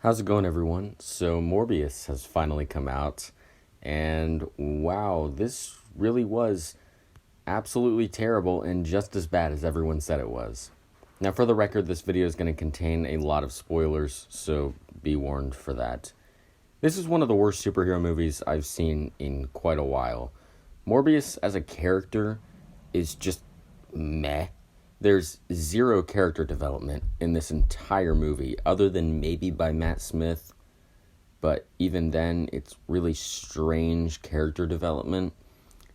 How's it going, everyone? So, Morbius has finally come out, and wow, this really was absolutely terrible and just as bad as everyone said it was. Now, for the record, this video is going to contain a lot of spoilers, so be warned for that. This is one of the worst superhero movies I've seen in quite a while. Morbius as a character is just meh. There's zero character development in this entire movie, other than maybe by Matt Smith, but even then, it's really strange character development.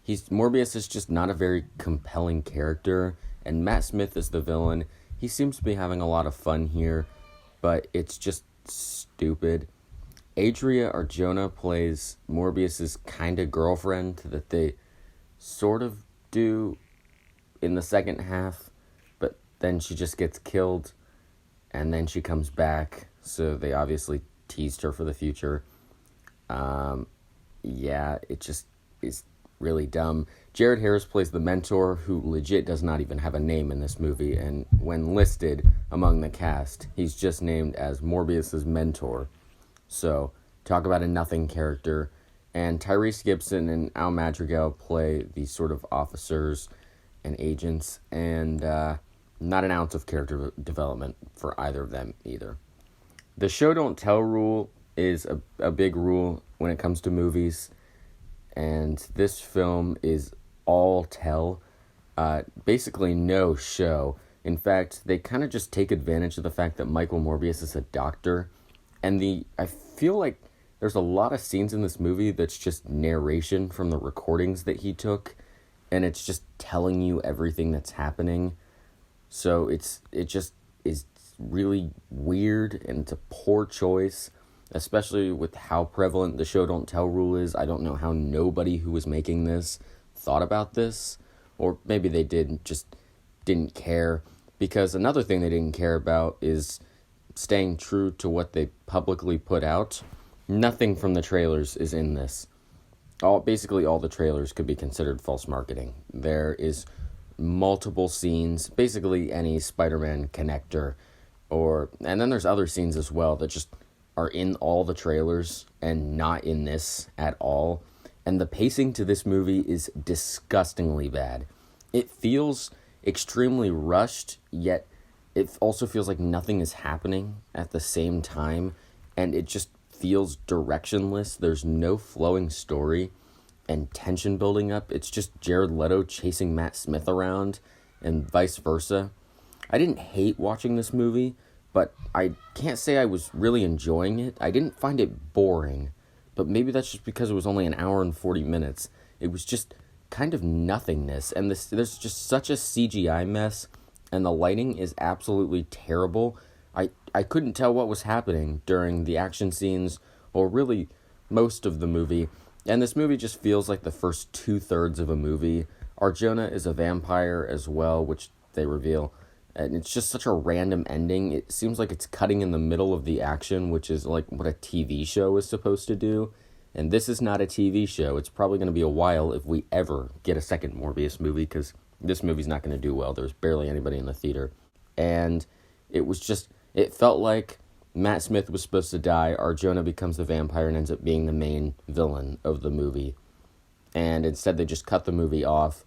Morbius is just not a very compelling character, and Matt Smith is the villain. He seems to be having a lot of fun here, but it's just stupid. Adria Arjona plays Morbius's kind of girlfriend that they sort of do in the second half, but then she just gets killed, and then she comes back, so they obviously teased her for the future. Yeah, it just is really dumb. Jared Harris plays the mentor, who legit does not even have a name in this movie, and when listed among the cast, he's just named as Morbius's mentor. So, talk about a nothing character. And Tyrese Gibson and Al Madrigal play these sort of officers and agents, and not an ounce of character development for either of them either. The show don't tell rule is a big rule when it comes to movies, and this film is all tell. Basically no show. In fact, they kind of just take advantage of the fact that Michael Morbius is a doctor, and I feel like there's a lot of scenes in this movie that's just narration from the recordings that he took, and it's just telling you everything that's happening. So it just is really weird, and it's a poor choice, especially with how prevalent the show don't tell rule is. I don't know how nobody who was making this thought about this, or maybe they did, just didn't care, because another thing they didn't care about is staying true to what they publicly put out. Nothing from the trailers is in this. Basically all the trailers could be considered false marketing. There is multiple scenes, basically any Spider-Man connector, and then there's other scenes as well that just are in all the trailers and not in this at all. And the pacing to this movie is disgustingly bad. It feels extremely rushed, yet it also feels like nothing is happening at the same time, and it just feels directionless. There's no flowing story and tension building up. It's just Jared Leto chasing Matt Smith around and vice versa. I didn't hate watching this movie, but I can't say I was really enjoying it. I didn't find it boring, but maybe that's just because it was only an hour and 40 minutes. It was just kind of nothingness, and there's just such a CGI mess, and the lighting is absolutely terrible. I couldn't tell what was happening during the action scenes, or really most of the movie, and this movie just feels like the first 2/3 of a movie. Arjona is a vampire as well, which they reveal, and it's just such a random ending. It seems like it's cutting in the middle of the action, which is like what a TV show is supposed to do, and this is not a TV show. It's probably going to be a while if we ever get a second Morbius movie, because this movie's not going to do well. There's barely anybody in the theater, and it felt like Matt Smith was supposed to die, Arjona becomes the vampire and ends up being the main villain of the movie. And instead they just cut the movie off.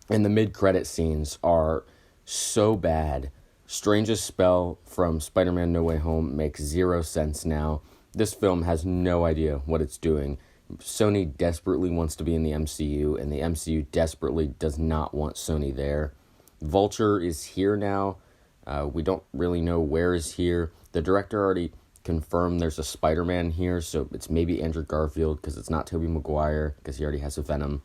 And the mid-credit scenes are so bad. Strange's spell from Spider-Man No Way Home makes zero sense now. This film has no idea what it's doing. Sony desperately wants to be in the MCU, and the MCU desperately does not want Sony there. Vulture is here now. We don't really know where is here. The director already confirmed there's a Spider-Man here, so it's maybe Andrew Garfield, because it's not Tobey Maguire, because he already has a Venom,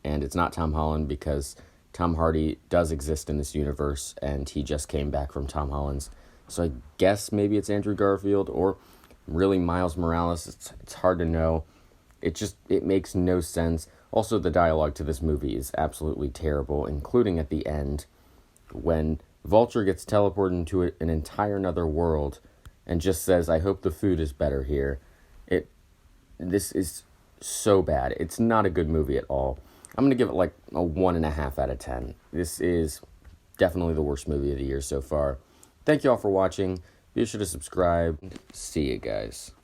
and it's not Tom Holland, because Tom Hardy does exist in this universe, and he just came back from Tom Holland's. So I guess maybe it's Andrew Garfield, or really Miles Morales. It's hard to know. It makes no sense. Also, the dialogue to this movie is absolutely terrible, including at the end, when Vulture gets teleported into an entire another world and just says, "I hope the food is better here." This is so bad. It's not a good movie at all. I'm going to give it like a 1.5 out of 10. This is definitely the worst movie of the year so far. Thank you all for watching. Be sure to subscribe. See you guys.